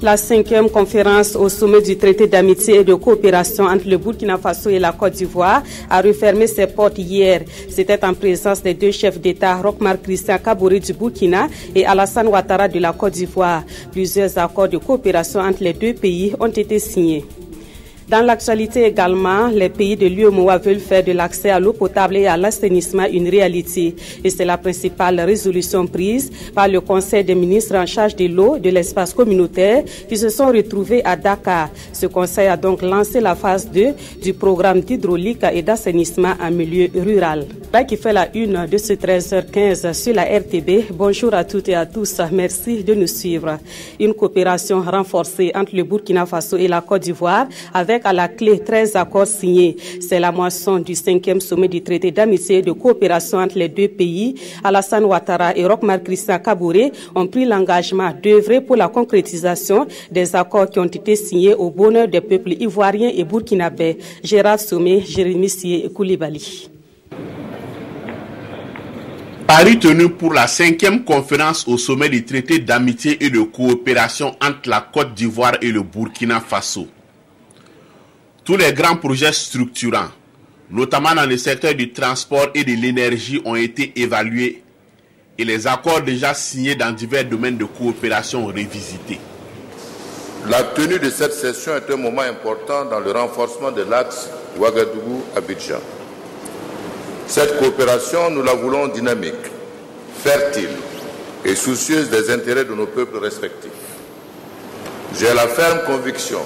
La 5e conférence au sommet du traité d'amitié et de coopération entre le Burkina Faso et la Côte d'Ivoire a refermé ses portes hier. C'était en présence des deux chefs d'État, Roch-Marc Christian Kaboré du Burkina et Alassane Ouattara de la Côte d'Ivoire. Plusieurs accords de coopération entre les deux pays ont été signés. Dans l'actualité également, les pays de l'UEMOA veulent faire de l'accès à l'eau potable et à l'assainissement une réalité. Et c'est la principale résolution prise par le Conseil des ministres en charge de l'eau de l'espace communautaire qui se sont retrouvés à Dakar. Ce conseil a donc lancé la phase 2 du programme d'hydraulique et d'assainissement en milieu rural. Là qui fait la une de ce 13h15 sur la RTB. Bonjour à toutes et à tous. Merci de nous suivre. Une coopération renforcée entre le Burkina Faso et la Côte d'Ivoire avec à la clé 13 accords signés. C'est la moisson du 5e sommet du traité d'amitié et de coopération entre les deux pays. Alassane Ouattara et Roch-Marc Christian Kaboré ont pris l'engagement d'œuvrer pour la concrétisation des accords qui ont été signés au bonheur des peuples ivoiriens et burkinabés. Gérard Sommet, Jérémy Sié et Koulibaly. Paris tenu pour la 5e conférence au sommet du traité d'amitié et de coopération entre la Côte d'Ivoire et le Burkina Faso. Tous les grands projets structurants, notamment dans le secteur du transport et de l'énergie, ont été évalués et les accords déjà signés dans divers domaines de coopération révisités. La tenue de cette session est un moment important dans le renforcement de l'axe Ouagadougou-Abidjan. Cette coopération, nous la voulons dynamique, fertile et soucieuse des intérêts de nos peuples respectifs. J'ai la ferme conviction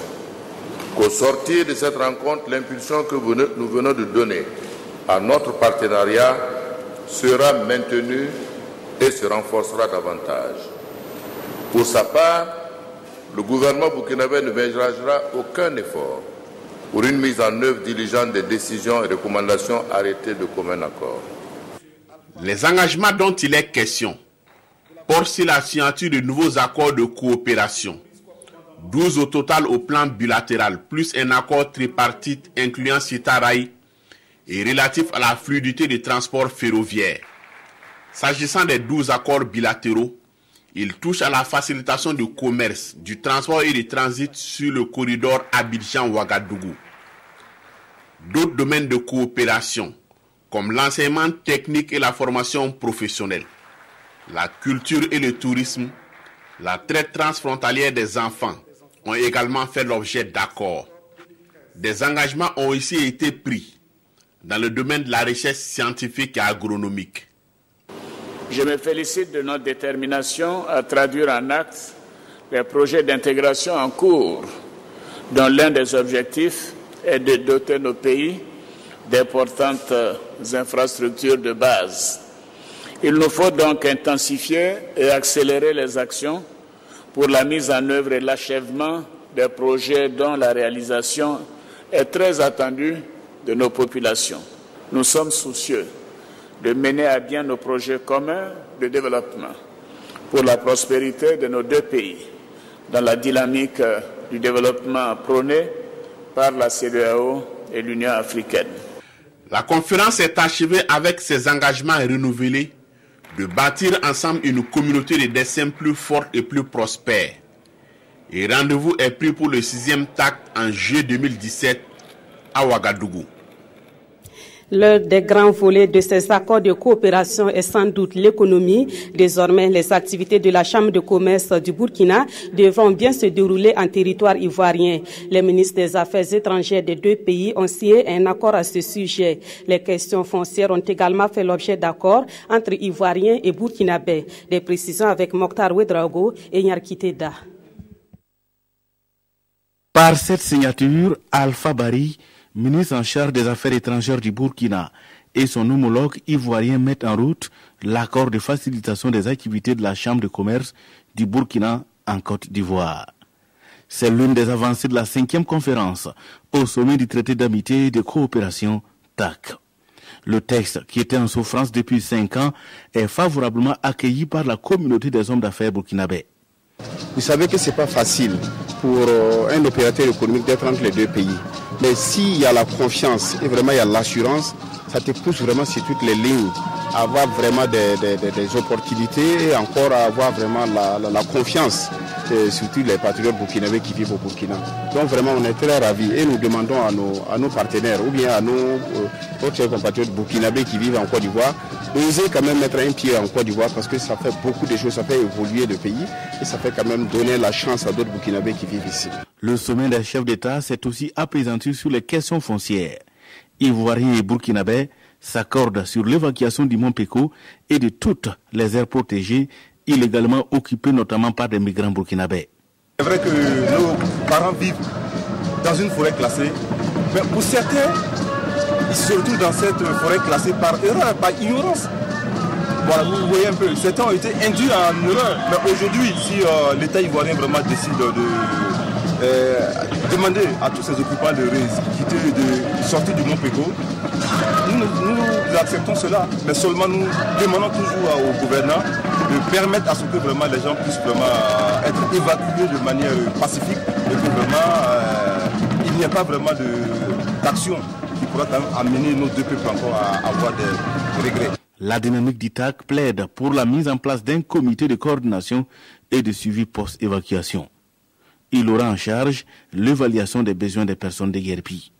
qu'au sortir de cette rencontre, l'impulsion que nous venons de donner à notre partenariat sera maintenue et se renforcera davantage. Pour sa part, le gouvernement burkinabé ne ménagera aucun effort pour une mise en œuvre diligente des décisions et recommandations arrêtées de commun accord. Les engagements dont il est question portent sur la signature de nouveaux accords de coopération. 12 au total au plan bilatéral, plus un accord tripartite incluant Sitaraï et relatif à la fluidité des transports ferroviaires. S'agissant des 12 accords bilatéraux, ils touchent à la facilitation du commerce, du transport et du transit sur le corridor Abidjan-Ouagadougou. D'autres domaines de coopération, comme l'enseignement technique et la formation professionnelle, la culture et le tourisme, la traite transfrontalière des enfants, ont également fait l'objet d'accords. Des engagements ont aussi été pris dans le domaine de la recherche scientifique et agronomique. Je me félicite de notre détermination à traduire en actes les projets d'intégration en cours, dont l'un des objectifs est de doter nos pays d'importantes infrastructures de base. Il nous faut donc intensifier et accélérer les actions pour la mise en œuvre et l'achèvement des projets dont la réalisation est très attendue de nos populations. Nous sommes soucieux de mener à bien nos projets communs de développement pour la prospérité de nos deux pays, dans la dynamique du développement prôné par la CEDEAO et l'Union africaine. La conférence est achevée avec ses engagements renouvelés de bâtir ensemble une communauté de destin plus forte et plus prospère. Et rendez-vous est pris pour le 6e TAC en juillet 2017 à Ouagadougou. L'un des grands volets de ces accords de coopération est sans doute l'économie. Désormais, les activités de la Chambre de commerce du Burkina devront bien se dérouler en territoire ivoirien. Les ministres des Affaires étrangères des deux pays ont signé un accord à ce sujet. Les questions foncières ont également fait l'objet d'accords entre Ivoiriens et Burkinabés. Des précisions avec Mokhtar Ouedraogo et Nyarki Teda. Par cette signature, Alpha Bari, ministre en charge des Affaires étrangères du Burkina, et son homologue ivoirien mettent en route l'accord de facilitation des activités de la Chambre de commerce du Burkina en Côte d'Ivoire. C'est l'une des avancées de la 5e conférence au sommet du traité d'amitié et de coopération TAC. Le texte, qui était en souffrance depuis 5 ans, est favorablement accueilli par la communauté des hommes d'affaires burkinabés. Vous savez que ce n'est pas facile pour un opérateur économique d'être entre les deux pays. Mais s'il y a la confiance et vraiment il y a l'assurance, ça te pousse vraiment sur toutes les lignes à avoir vraiment des opportunités et encore à avoir vraiment la confiance surtout les patriotes burkinabés qui vivent au Burkina. Donc vraiment on est très ravis et nous demandons à nos partenaires ou bien à nos autres compatriotes burkinabés qui vivent en Côte d'Ivoire d'oser quand même mettre un pied en Côte d'Ivoire parce que ça fait beaucoup de choses, ça fait évoluer le pays et ça fait quand même donner la chance à d'autres burkinabés qui vivent ici. Le sommet des chefs d'État s'est aussi appesanti sur les questions foncières. Ivoiriens et burkinabés s'accordent sur l'évacuation du Mont Péko et de toutes les aires protégées illégalement occupées notamment par des migrants burkinabés. C'est vrai que nos parents vivent dans une forêt classée, mais pour certains, ils se retrouvent dans cette forêt classée par erreur, par ignorance. Voilà, vous voyez un peu, certains ont été induits en erreur, mais aujourd'hui, si l'État ivoirien vraiment décide de demander à tous ces occupants de sortir du Mont Péko, nous acceptons cela, mais seulement nous demandons toujours au gouverneur de permettre à ce que vraiment les gens puissent vraiment être évacués de manière pacifique et que vraiment il n'y a pas vraiment d'action qui pourra amener nos deux peuples encore à avoir des regrets. La dynamique d'ITAC plaide pour la mise en place d'un comité de coordination et de suivi post-évacuation. Il aura en charge l'évaluation des besoins des personnes déguerpies.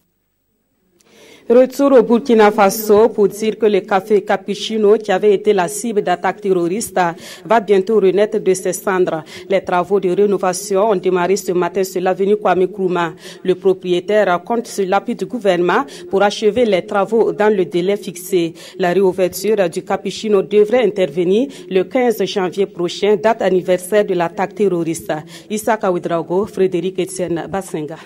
Retour au Burkina Faso pour dire que le café Cappuccino, qui avait été la cible d'attaques terroristes, va bientôt renaître de ses cendres. Les travaux de rénovation ont démarré ce matin sur l'avenue Kwame Nkrumah. Le propriétaire compte sur l'appui du gouvernement pour achever les travaux dans le délai fixé. La réouverture du Cappuccino devrait intervenir le 15 janvier prochain, date anniversaire de l'attaque terroriste. Issa Ouedraogo, Frédéric Etienne Bassenga.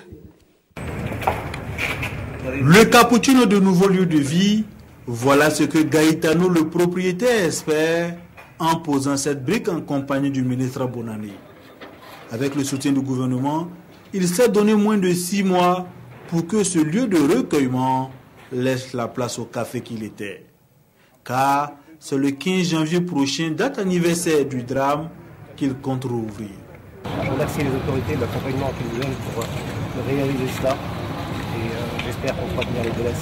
Le cappuccino de nouveau lieu de vie, voilà ce que Gaetano, le propriétaire, espère en posant cette brique en compagnie du ministre Bonani. Avec le soutien du gouvernement, il s'est donné moins de 6 mois pour que ce lieu de recueillement laisse la place au café qu'il était. Car c'est le 15 janvier prochain, date anniversaire du drame, qu'il compte rouvrir. Je remercie les autorités de l'accompagnement qu'ils nous donnent pour réaliser cela. J'espère qu'on pourra tenir les délais.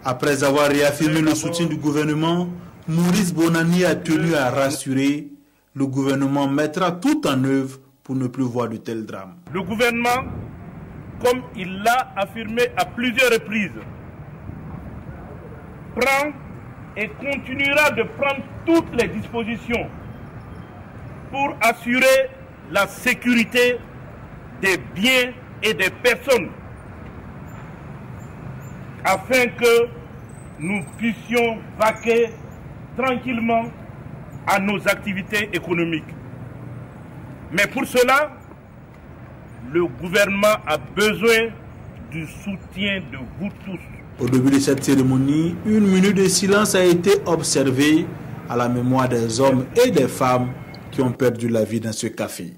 Après avoir réaffirmé le soutien du gouvernement, Maurice Bonani a tenu à rassurer. Le gouvernement mettra tout en œuvre pour ne plus voir de tels drames. Le gouvernement, comme il l'a affirmé à plusieurs reprises, prend et continuera de prendre toutes les dispositions pour assurer la sécurité des biens et des personnes, afin que nous puissions vaquer tranquillement à nos activités économiques. Mais pour cela, le gouvernement a besoin du soutien de vous tous. Au début de cette cérémonie, 1 minute de silence a été observée à la mémoire des hommes et des femmes qui ont perdu la vie dans ce café.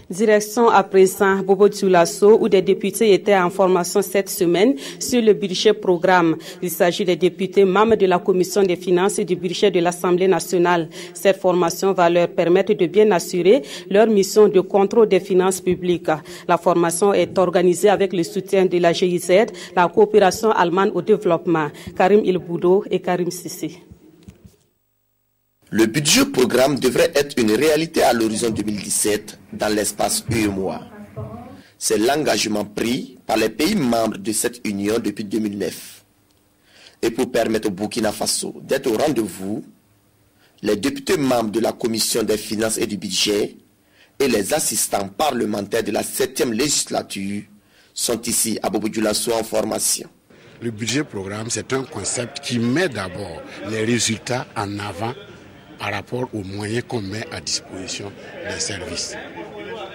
Direction à présent Bobo Dioulasso, où des députés étaient en formation cette semaine sur le budget programme. Il s'agit des députés membres de la commission des finances et du budget de l'Assemblée nationale. Cette formation va leur permettre de bien assurer leur mission de contrôle des finances publiques. La formation est organisée avec le soutien de la GIZ, la coopération allemande au développement. Karim Ilboudo et Karim Sissi. Le budget programme devrait être une réalité à l'horizon 2017 dans l'espace UEMOA. C'est l'engagement pris par les pays membres de cette union depuis 2009. Et pour permettre au Burkina Faso d'être au rendez-vous, les députés membres de la commission des finances et du budget et les assistants parlementaires de la 7e législature sont ici à Bobo Dioulasso en formation. Le budget programme, c'est un concept qui met d'abord les résultats en avant par rapport aux moyens qu'on met à disposition des services.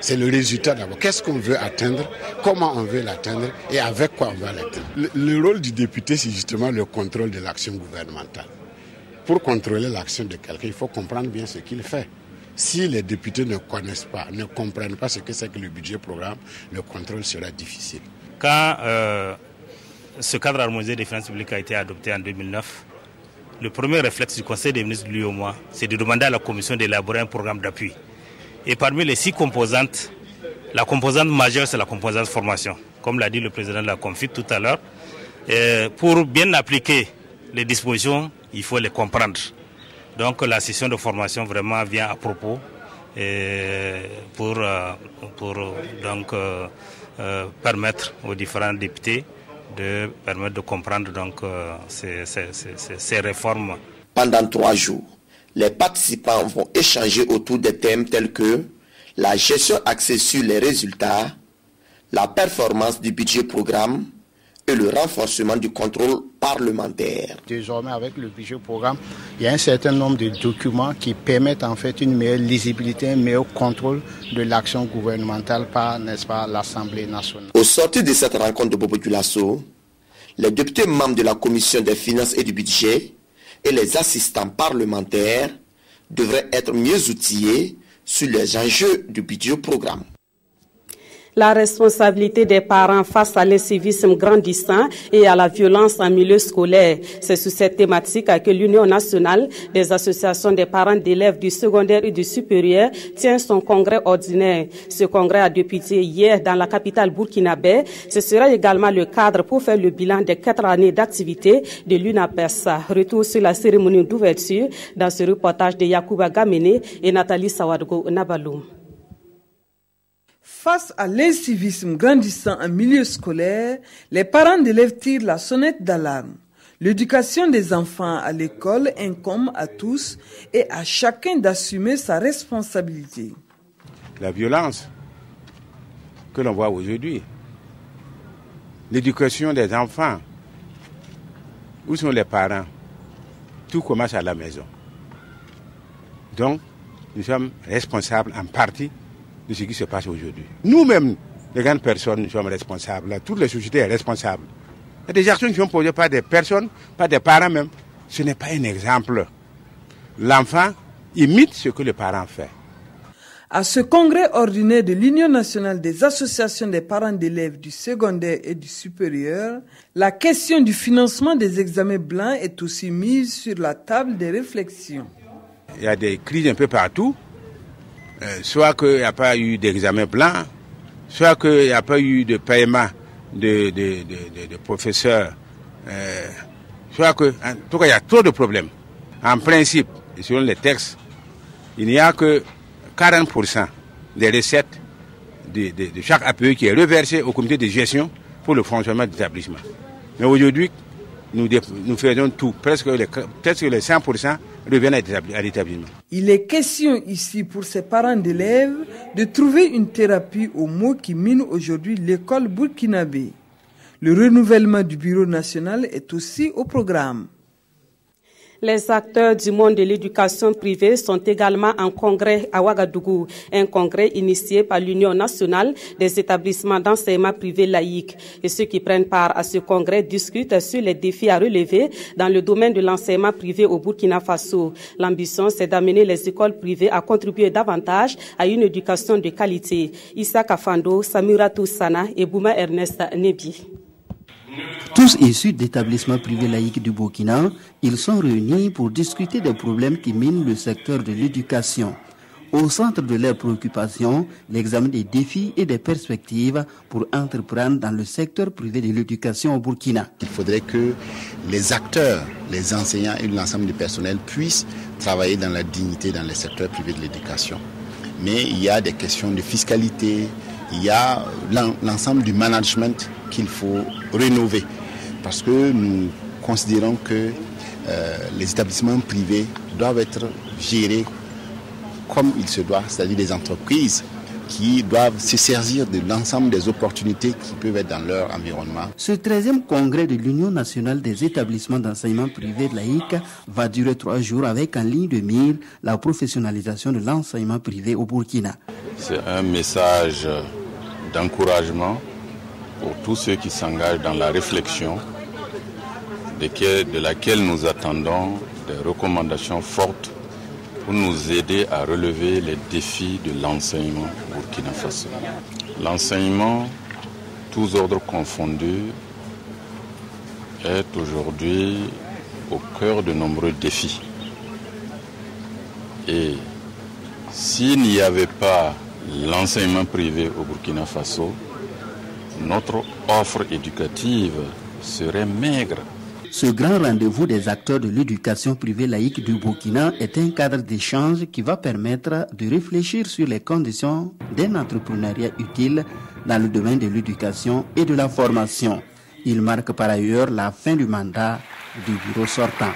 C'est le résultat d'abord. Qu'est-ce qu'on veut atteindre, comment on veut l'atteindre et avec quoi on va l'atteindre. Le rôle du député, c'est justement le contrôle de l'action gouvernementale. Pour contrôler l'action de quelqu'un, il faut comprendre bien ce qu'il fait. Si les députés ne connaissent pas, ne comprennent pas ce que c'est que le budget programme, le contrôle sera difficile. Quand ce cadre harmonisé des finances publiques a été adopté en 2009, le premier réflexe du Conseil des ministres de l'UEMOA, c'est de demander à la Commission d'élaborer un programme d'appui. Et parmi les 6 composantes, la composante majeure, c'est la composante formation. Comme l'a dit le président de la Confit tout à l'heure, pour bien appliquer les dispositions, il faut les comprendre. Donc la session de formation vraiment vient à propos pour donc permettre aux différents députés de permettre de comprendre donc ces réformes. Pendant 3 jours, les participants vont échanger autour des thèmes tels que la gestion axée sur les résultats, la performance du budget programme et le renforcement du contrôle parlementaire. Désormais, avec le budget programme, il y a un certain nombre de documents qui permettent en fait une meilleure lisibilité, un meilleur contrôle de l'action gouvernementale par, n'est-ce pas, l'Assemblée nationale. Au sortir de cette rencontre de Bobo Dioulasso, les députés membres de la Commission des finances et du budget et les assistants parlementaires devraient être mieux outillés sur les enjeux du budget programme. La responsabilité des parents face à l'incivisme grandissant et à la violence en milieu scolaire. C'est sous cette thématique que l'Union nationale des associations des parents d'élèves du secondaire et du supérieur tient son congrès ordinaire. Ce congrès a débuté hier dans la capitale burkinabé. Ce sera également le cadre pour faire le bilan des 4 années d'activité de l'UNAPES. Retour sur la cérémonie d'ouverture dans ce reportage de Yacouba Gamene et Nathalie Sawadgo Nabaloum. Face à l'incivisme grandissant en milieu scolaire, les parents d'élèves tirent la sonnette d'alarme. L'éducation des enfants à l'école incombe à tous et à chacun d'assumer sa responsabilité. La violence que l'on voit aujourd'hui, l'éducation des enfants, où sont les parents? Tout commence à la maison. Donc, nous sommes responsables en partie de ce qui se passe aujourd'hui. Nous-mêmes, les grandes personnes, nous sommes responsables. Toute la société est responsable. Il y a des actions qui sont posées par des personnes, par des parents même. Ce n'est pas un exemple. L'enfant imite ce que le parent fait. À ce congrès ordinaire de l'Union nationale des associations des parents d'élèves du secondaire et du supérieur, la question du financement des examens blancs est aussi mise sur la table des réflexions. Il y a des crises un peu partout. Soit qu'il n'y a pas eu d'examen blanc, soit qu'il n'y a pas eu de paiement de professeurs, soit que, en tout cas, il y a trop de problèmes. En principe, et selon les textes, il n'y a que 40% des recettes de chaque APE qui est reversé au comité de gestion pour le fonctionnement de l'établissement. Mais aujourd'hui, nous faisons tout, presque les 100% reviennent à l'établissement. Il est question ici pour ces parents d'élèves de trouver une thérapie aux maux qui minent aujourd'hui l'école burkinabé. Le renouvellement du bureau national est aussi au programme. Les acteurs du monde de l'éducation privée sont également en congrès à Ouagadougou, un congrès initié par l'Union nationale des établissements d'enseignement privé laïque. Et ceux qui prennent part à ce congrès discutent sur les défis à relever dans le domaine de l'enseignement privé au Burkina Faso. L'ambition, c'est d'amener les écoles privées à contribuer davantage à une éducation de qualité. Issa Kafando, Samira Toussana et Bouma Ernest Nebi. Tous issus d'établissements privés laïques du Burkina, ils sont réunis pour discuter des problèmes qui minent le secteur de l'éducation. Au centre de leurs préoccupations, l'examen des défis et des perspectives pour entreprendre dans le secteur privé de l'éducation au Burkina. Il faudrait que les acteurs, les enseignants et l'ensemble du personnel puissent travailler dans la dignité dans le secteur privé de l'éducation. Mais il y a des questions de fiscalité, il y a l'ensemble du management qu'il faut rénover parce que nous considérons que les établissements privés doivent être gérés comme il se doit, c'est-à-dire des entreprises qui doivent se saisir de l'ensemble des opportunités qui peuvent être dans leur environnement. Ce 13e congrès de l'Union nationale des établissements d'enseignement privé laïque va durer 3 jours avec en ligne de mire la professionnalisation de l'enseignement privé au Burkina. C'est un message d'encouragement pour tous ceux qui s'engagent dans la réflexion de laquelle nous attendons des recommandations fortes pour nous aider à relever les défis de l'enseignement au Burkina Faso. L'enseignement, tous ordres confondus, est aujourd'hui au cœur de nombreux défis. Et s'il n'y avait pas l'enseignement privé au Burkina Faso, notre offre éducative serait maigre. Ce grand rendez-vous des acteurs de l'éducation privée laïque du Burkina est un cadre d'échange qui va permettre de réfléchir sur les conditions d'un entrepreneuriat utile dans le domaine de l'éducation et de la formation. Il marque par ailleurs la fin du mandat du bureau sortant.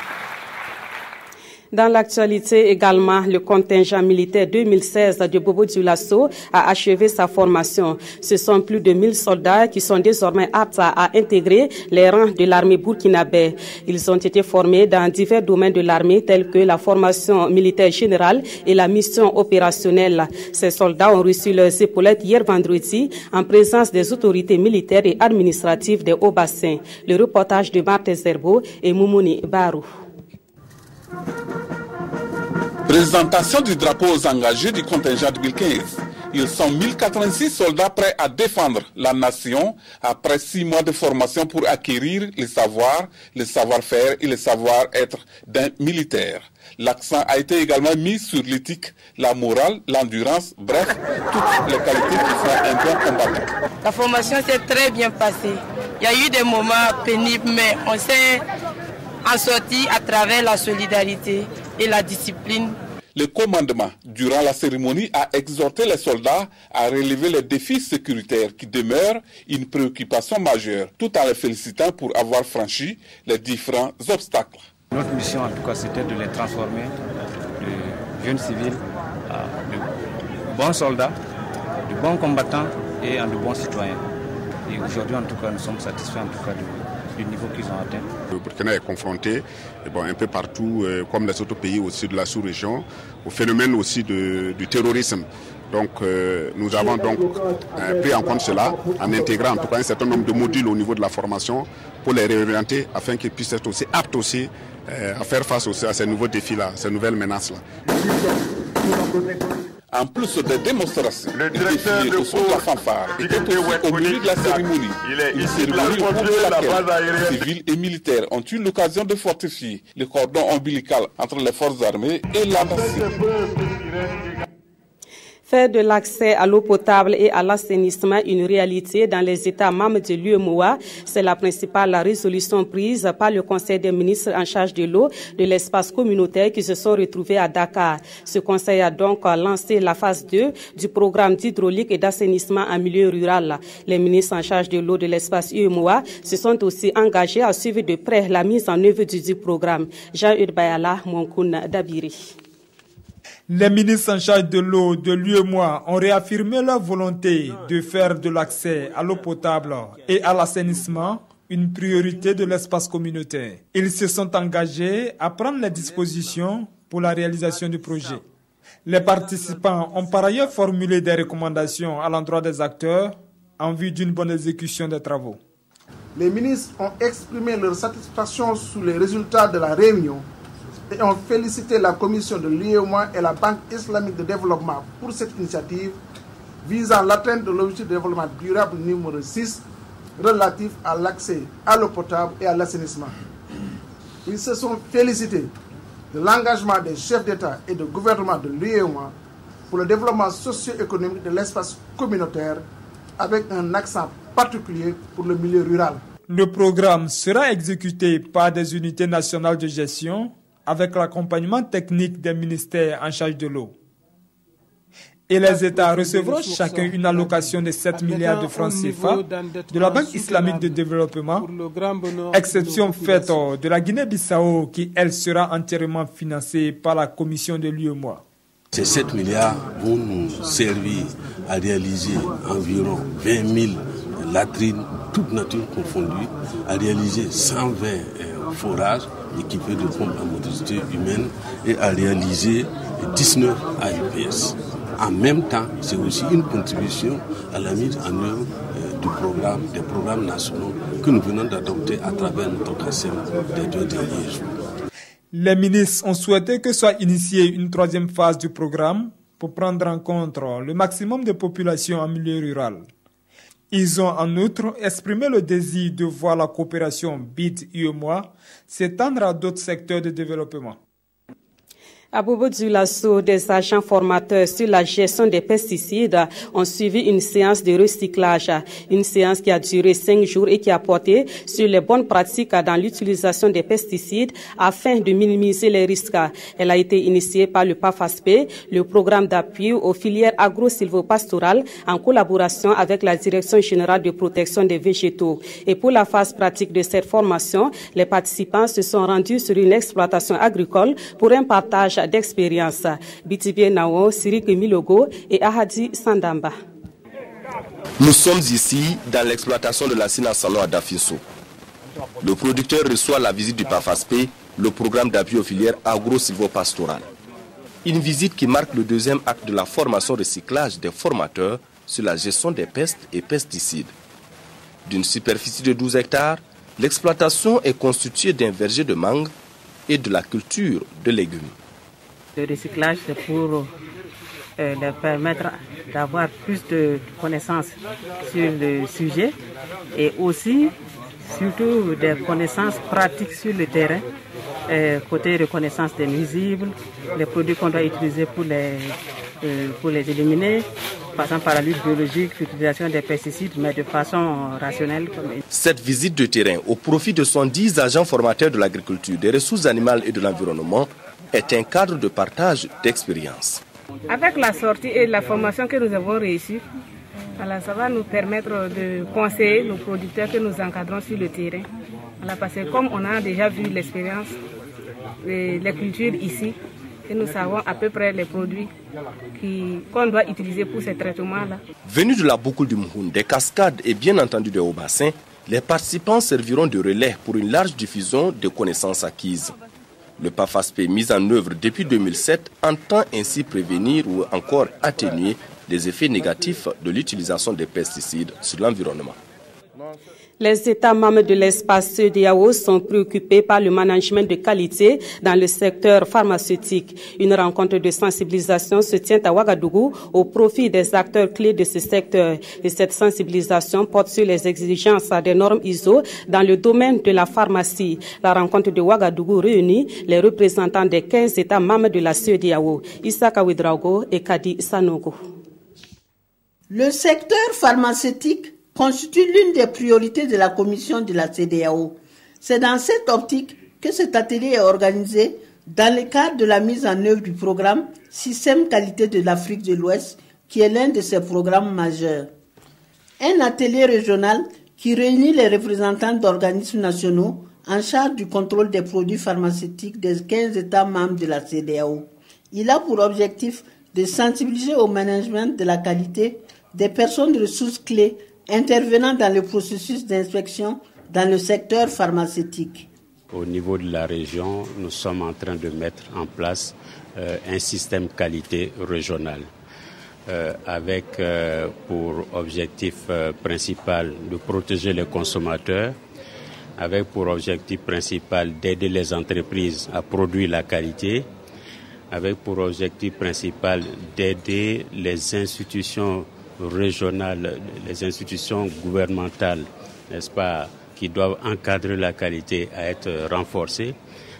Dans l'actualité également, le contingent militaire 2016 de Bobo Dioulasso a achevé sa formation. Ce sont plus de 1000 soldats qui sont désormais aptes à intégrer les rangs de l'armée burkinabé. Ils ont été formés dans divers domaines de l'armée tels que la formation militaire générale et la mission opérationnelle. Ces soldats ont reçu leurs épaulettes hier vendredi en présence des autorités militaires et administratives des Hauts-Bassins. Le reportage de Marthe Zerbo et Moumouni Barou. Présentation du drapeau aux engagés du contingent 2015. Ils sont 1086 soldats prêts à défendre la nation après 6 mois de formation pour acquérir les savoirs, le savoir-faire et le savoir-être d'un militaire. L'accent a été également mis sur l'éthique, la morale, l'endurance, bref, toutes les qualités qui font un bon combattant. La formation s'est très bien passée. Il y a eu des moments pénibles, mais on s'est en sorti à travers la solidarité et la discipline. Le commandement, durant la cérémonie, a exhorté les soldats à relever les défis sécuritaires qui demeurent une préoccupation majeure, tout en les félicitant pour avoir franchi les différents obstacles. Notre mission, en tout cas, c'était de les transformer de jeunes civils de bons soldats, de bons combattants et en de bons citoyens. Et aujourd'hui, en tout cas, nous sommes satisfaits en tout cas du niveau qu'ils ont atteint. Le Burkina est confronté un peu partout, comme les autres pays aussi de la sous-région, au phénomène aussi du terrorisme. Donc nous avons donc pris en compte cela en intégrant en tout cas un certain nombre de modules au niveau de la formation pour les réorienter afin qu'ils puissent être aussi aptes aussi à faire face aussi à ces nouveaux défis-là, ces nouvelles menaces-là. En plus des démonstrations, le directeur de son de la fanfare était au milieu de la cérémonie. Une cérémonie au cours de laquelle civils et militaires ont eu l'occasion de fortifier le cordon ombilical entre les forces armées et la nation. Faire de l'accès à l'eau potable et à l'assainissement une réalité dans les États membres de l'UEMOA, c'est la principale résolution prise par le Conseil des ministres en charge de l'eau de l'espace communautaire qui se sont retrouvés à Dakar. Ce conseil a donc lancé la phase 2 du programme d'hydraulique et d'assainissement en milieu rural. Les ministres en charge de l'eau de l'espace UEMOA se sont aussi engagés à suivre de près la mise en œuvre du programme. Jean-Hugues Bayala, Monkoun Dabiri. Les ministres en charge de l'eau de l'UEMOA ont réaffirmé leur volonté de faire de l'accès à l'eau potable et à l'assainissement une priorité de l'espace communautaire. Ils se sont engagés à prendre les dispositions pour la réalisation du projet. Les participants ont par ailleurs formulé des recommandations à l'endroit des acteurs en vue d'une bonne exécution des travaux. Les ministres ont exprimé leur satisfaction sur les résultats de la réunion et ont félicité la commission de l'UEMOA et la Banque islamique de développement pour cette initiative visant l'atteinte de l'objectif de développement durable numéro 6 relatif à l'accès à l'eau potable et à l'assainissement. Ils se sont félicités de l'engagement des chefs d'État et de gouvernement de l'UEMOA pour le développement socio-économique de l'espace communautaire avec un accent particulier pour le milieu rural. Le programme sera exécuté par des unités nationales de gestion avec l'accompagnement technique des ministères en charge de l'eau. Et les États recevront chacun une allocation de 7 milliards de francs CFA de la Banque islamique de développement, exception faite de la Guinée-Bissau qui, elle, sera entièrement financée par la commission de l'UEMOA. Ces 7 milliards vont nous servir à réaliser environ 20 000 latrines, toutes natures confondues, à réaliser 120 forages équipés de pompes à motricité humaine et à réaliser 19 AIPS. En même temps, c'est aussi une contribution à la mise en œuvre des programmes nationaux que nous venons d'adopter à travers notre CACEM des 2 derniers jours. Les ministres ont souhaité que soit initiée une 3e phase du programme pour prendre en compte le maximum de populations en milieu rural. Ils ont en outre exprimé le désir de voir la coopération BID-UEMOA s'étendre à d'autres secteurs de développement. À Bobo Dioulasso, des agents formateurs sur la gestion des pesticides ont suivi une séance de recyclage. Une séance qui a duré 5 jours et qui a porté sur les bonnes pratiques dans l'utilisation des pesticides afin de minimiser les risques. Elle a été initiée par le PAFASP, le programme d'appui aux filières agro-silvopastorales en collaboration avec la Direction générale de protection des végétaux. Et pour la phase pratique de cette formation, les participants se sont rendus sur une exploitation agricole pour un partage d'expérience. Bitibie Nao, Sirik Milogo et Ahadi Sandamba. Nous sommes ici dans l'exploitation de la Sinasano à Dafiso. Le producteur reçoit la visite du PAFASP, le programme d'appui aux filières agro-silvopastorales. Une visite qui marque le deuxième acte de la formation recyclage des formateurs sur la gestion des pestes et pesticides. D'une superficie de 12 hectares, l'exploitation est constituée d'un verger de mangue et de la culture de légumes. Le recyclage, c'est pour leur permettre d'avoir plus de connaissances sur le sujet et aussi, surtout, des connaissances pratiques sur le terrain, côté reconnaissance des nuisibles, les produits qu'on doit utiliser pour les éliminer, passant par la lutte biologique, l'utilisation des pesticides, mais de façon rationnelle. Cette visite de terrain au profit de 110 agents formateurs de l'agriculture, des ressources animales et de l'environnement est un cadre de partage d'expérience. Avec la sortie et la formation que nous avons réussi, ça va nous permettre de conseiller nos producteurs que nous encadrons sur le terrain. Parce que comme on a déjà vu l'expérience des cultures ici, et nous savons à peu près les produits qu'on doit utiliser pour ces traitements-là. Venus de la boucle du Mouhoun, des cascades et bien entendu des hauts bassins, les participants serviront de relais pour une large diffusion de connaissances acquises. Le PAFASP, mis en œuvre depuis 2007, entend ainsi prévenir ou encore atténuer les effets négatifs de l'utilisation des pesticides sur l'environnement. Les États membres de l'espace CEDEAO sont préoccupés par le management de qualité dans le secteur pharmaceutique. Une rencontre de sensibilisation se tient à Ouagadougou au profit des acteurs clés de ce secteur. Et cette sensibilisation porte sur les exigences des normes ISO dans le domaine de la pharmacie. La rencontre de Ouagadougou réunit les représentants des 15 États membres de la CEDEAO, Issaka Ouedraogo et Kadi Sanogo. Le secteur pharmaceutique constitue l'une des priorités de la commission de la CEDEAO. C'est dans cette optique que cet atelier est organisé dans le cadre de la mise en œuvre du programme Système Qualité de l'Afrique de l'Ouest, qui est l'un de ses programmes majeurs. Un atelier régional qui réunit les représentants d'organismes nationaux en charge du contrôle des produits pharmaceutiques des 15 États membres de la CEDEAO. Il a pour objectif de sensibiliser au management de la qualité des personnes de ressources clés intervenant dans le processus d'inspection dans le secteur pharmaceutique. Au niveau de la région, nous sommes en train de mettre en place un système qualité régional avec pour objectif principal de protéger les consommateurs, avec pour objectif principal d'aider les entreprises à produire la qualité, avec pour objectif principal d'aider les institutions régionales, les institutions gouvernementales, n'est-ce pas, qui doivent encadrer la qualité à être renforcées,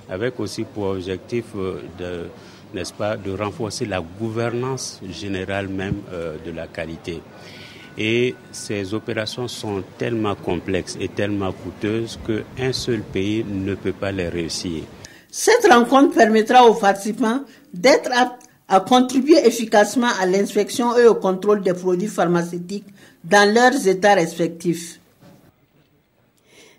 avec aussi pour objectif n'est-ce pas, de renforcer la gouvernance générale même de la qualité. Et ces opérations sont tellement complexes et tellement coûteuses qu'un seul pays ne peut pas les réussir. Cette rencontre permettra aux participants d'être aptes à contribuer efficacement à l'inspection et au contrôle des produits pharmaceutiques dans leurs états respectifs.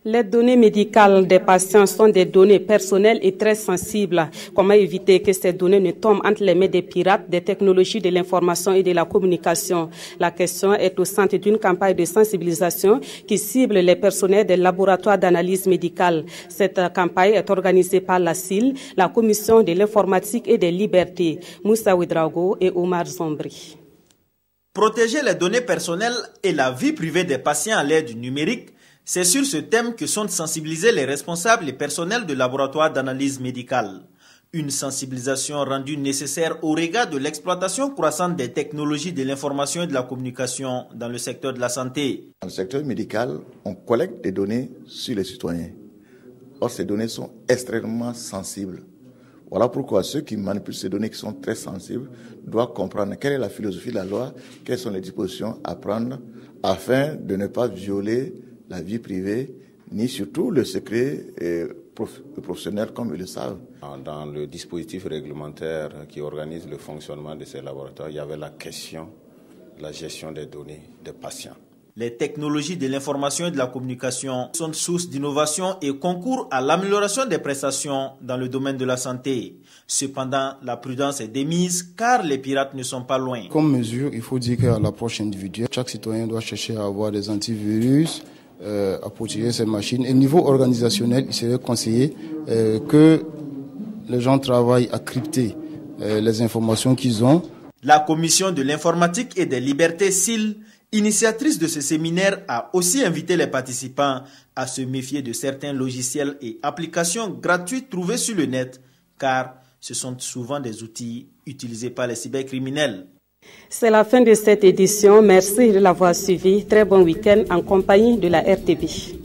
Les données médicales des patients sont des données personnelles et très sensibles. Comment éviter que ces données ne tombent entre les mains des pirates des technologies de l'information et de la communication? La question est au centre d'une campagne de sensibilisation qui cible les personnels des laboratoires d'analyse médicale. Cette campagne est organisée par la CIL, la Commission de l'informatique et des libertés, Moussa Ouedraogo et Omar Zombri. Protéger les données personnelles et la vie privée des patients à l'aide du numérique, c'est sur ce thème que sont sensibilisés les responsables et personnels de laboratoires d'analyse médicale. Une sensibilisation rendue nécessaire au regard de l'exploitation croissante des technologies de l'information et de la communication dans le secteur de la santé. Dans le secteur médical, on collecte des données sur les citoyens. Or, ces données sont extrêmement sensibles. Voilà pourquoi ceux qui manipulent ces données qui sont très sensibles doivent comprendre quelle est la philosophie de la loi, quelles sont les dispositions à prendre afin de ne pas violer la vie privée ni surtout le secret professionnel comme ils le savent. Dans le dispositif réglementaire qui organise le fonctionnement de ces laboratoires, il y avait la question de la gestion des données des patients. Les technologies de l'information et de la communication sont source d'innovation et concourent à l'amélioration des prestations dans le domaine de la santé. Cependant, la prudence est démise car les pirates ne sont pas loin. Comme mesure, il faut dire qu'à l'approche individuelle, chaque citoyen doit chercher à avoir des antivirus, à protéger ses machines. Et au niveau organisationnel, il serait conseillé que les gens travaillent à crypter les informations qu'ils ont. La Commission de l'informatique et des libertés CIL, initiatrice de ce séminaire, a aussi invité les participants à se méfier de certains logiciels et applications gratuites trouvées sur le net, car ce sont souvent des outils utilisés par les cybercriminels. C'est la fin de cette édition. Merci de l'avoir suivi. Très bon week-end en compagnie de la RTB.